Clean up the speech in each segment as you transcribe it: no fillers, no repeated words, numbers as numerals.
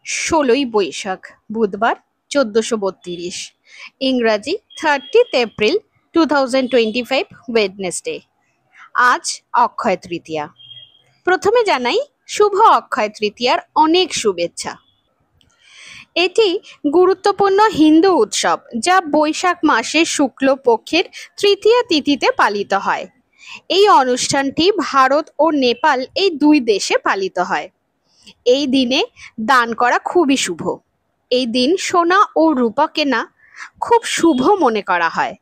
16ই বৈশাখ বুধবার 1432, ইংরাজি 30th April 2025 Wednesday. আজ অক্ষয় তৃতীয়া। প্রথমে জানাই শুভ অক্ষয় তৃতীয়ার অনেক শুভেচ্ছা। এটি গুরুত্বপূর্ণ হিন্দু উৎসব যা বৈশাখ মাসের শুক্লপক্ষের তৃতীয়া তিথিতে পালিত হয়। এই অনুষ্ঠানটি ভারত ও নেপাল এই দুই দেশে পালিত হয়। এই দিনে দান করা খুবই শুভ। এই দিন সোনা ও রূপা কেনা খুব শুভ মনে করা হয়।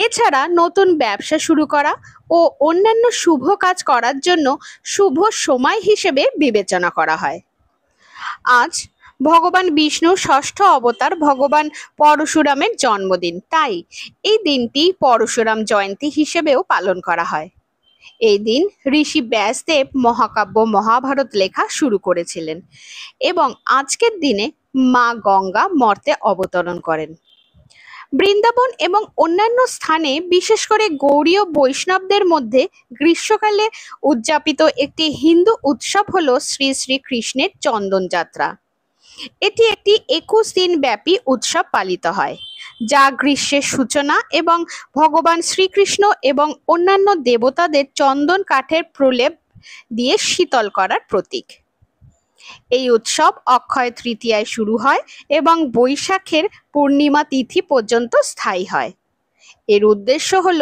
এছাড়া নতুন ব্যবসা শুরু করা ও অন্যান্য শুভ কাজ করার জন্য শুভ সময় হিসেবে বিবেচনা করা হয়। আজ ভগবান বিষ্ণুর ষষ্ঠ অবতার ভগবান পরশুরামের জন্মদিন, তাই এই দিনটি পরশুরাম জয়ন্তী হিসেবেও পালন করা হয়। এই দিন ঋষি ব্যাসদেব মহাকাব্য মহাভারত লেখা শুরু করেছিলেন এবং আজকের দিনে মা গঙ্গা মর্তে অবতরণ করেন। বৃন্দাবন এবং অন্যান্য স্থানে, বিশেষ করে গৌড়ীয় বৈষ্ণবদের মধ্যে গ্রীষ্মকালে উদযাপিত একটি হিন্দু উৎসব হল শ্রী শ্রী কৃষ্ণের চন্দন যাত্রা। এটি একটি 21 দিন ব্যাপী উৎসব পালিত হয়, যা গ্রীষ্মের সূচনা এবং ভগবান শ্রীকৃষ্ণ এবং অন্যান্য দেবতাদের চন্দন কাঠের প্রলেপ দিয়ে শীতল করার প্রতীক। এই উৎসব অক্ষয় তৃতীয়ায় শুরু হয় এবং বৈশাখের পূর্ণিমা তিথি পর্যন্ত স্থায়ী হয়। এর উদ্দেশ্য হল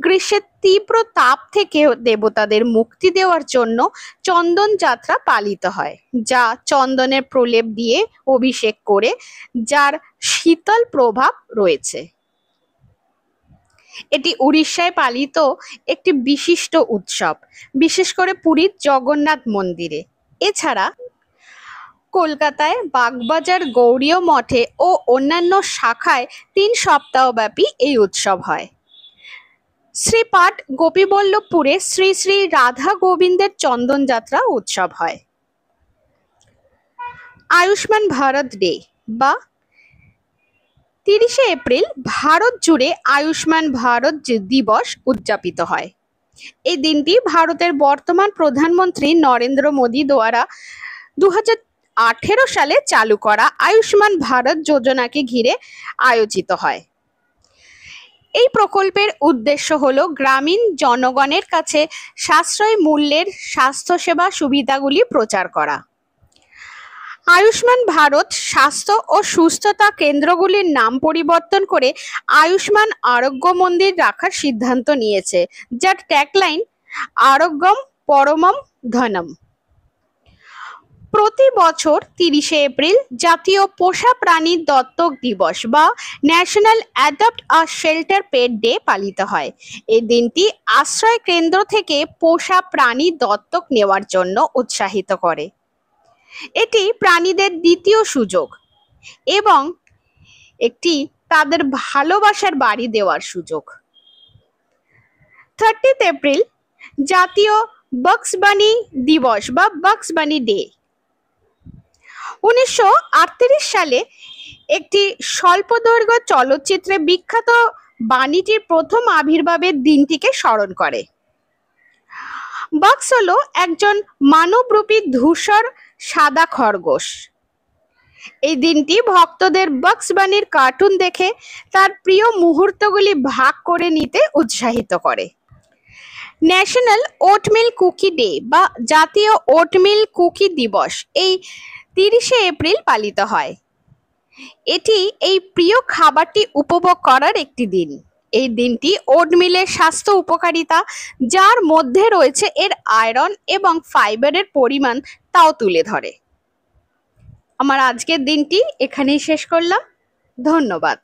গ্রীষ্মের তীব্র তাপ থেকে দেবতাদের মুক্তি দেওয়ার জন্য চন্দন যাত্রা পালিত হয়, যা চন্দনের প্রলেপ দিয়ে অভিষেক করে, যার শীতল প্রভাব রয়েছে। এটি উড়িষ্যায় পালিত একটি বিশিষ্ট উৎসব, বিশেষ করে পুরীর জগন্নাথ মন্দিরে। এছাড়া কলকাতায় বাগবাজার গৌড়ীয় মঠে ও অন্যান্য শাখায় 3 সপ্তাহব্যাপী এই উৎসব হয়। শ্রীপাঠ গোপীবল্লভপুরে শ্রী শ্রী রাধা গোবিন্দের চন্দন যাত্রা উৎসব হয়। আয়ুষ্মান ভারত ডে বা 30শে এপ্রিল ভারত জুড়ে আয়ুষ্মান ভারত দিবস উদযাপিত হয়। এই দিনটি ভারতের বর্তমান প্রধানমন্ত্রী নরেন্দ্র মোদী দ্বারা 2018 সালে চালু করা আয়ুষ্মান ভারত যোজনাকে ঘিরে আয়োজিত হয়। এই প্রকল্পের উদ্দেশ্য হল গ্রামীণ জনগণের কাছে সাশ্রয়ী মূল্যের স্বাস্থ্যসেবা সুবিধাগুলি প্রচার করা। আয়ুষ্মান ভারত স্বাস্থ্য ও সুস্থতা কেন্দ্রগুলির নাম পরিবর্তন করে আয়ুষ্মান আরোগ্য মন্দির রাখার সিদ্ধান্ত নিয়েছে, যার ট্যাগলাইন আরোগ্যম পরমম ধনম। প্রতি বছর 30শে এপ্রিল জাতীয় পোষা প্রাণী দত্তক দিবস বা ন্যাশনাল অ্যাডপ্ট আ শেল্টার পেট ডে পালিত হয়। এই দিনটি আশ্রয় কেন্দ্র থেকে পোষা প্রাণী দত্তক নেওয়ার জন্য উৎসাহিত করে। এটি প্রাণীদের দ্বিতীয় সুযোগ এবং একটি তাদের ভালোবাসার বাড়ি দেওয়ার সুযোগ। 30th এপ্রিল জাতীয় বাগস বানি দিবস বা বাগস বানি ডে। 1938 সালে একটি স্বল্পদৈর্ঘ্য চলচ্চিত্রে বিখ্যাত বাণীটির প্রথম আবির্ভাবের দিনটিকে স্মরণ করে। বাগস হলো একজন মানবরূপী ধূসর সাদা খরগোশ। এই দিনটি ভক্তদের বাগস বানির কার্টুন দেখে তার প্রিয় মুহূর্তগুলি ভাগ করে নিতে উৎসাহিত করে। ন্যাশনাল ওটমিল কুকি ডে বা জাতীয় ওটমিল কুকি দিবস এই 30শে এপ্রিল পালিত হয়। এটি এই প্রিয় খাবারটি উপভোগ করার একটি দিন। এই দিনটি ওটমিলের স্বাস্থ্য উপকারিতা, যার মধ্যে রয়েছে এর আয়রন এবং ফাইবারের পরিমাণ, তাও তুলে ধরে। আমার আজকের দিনটি এখানেই শেষ করলাম। ধন্যবাদ।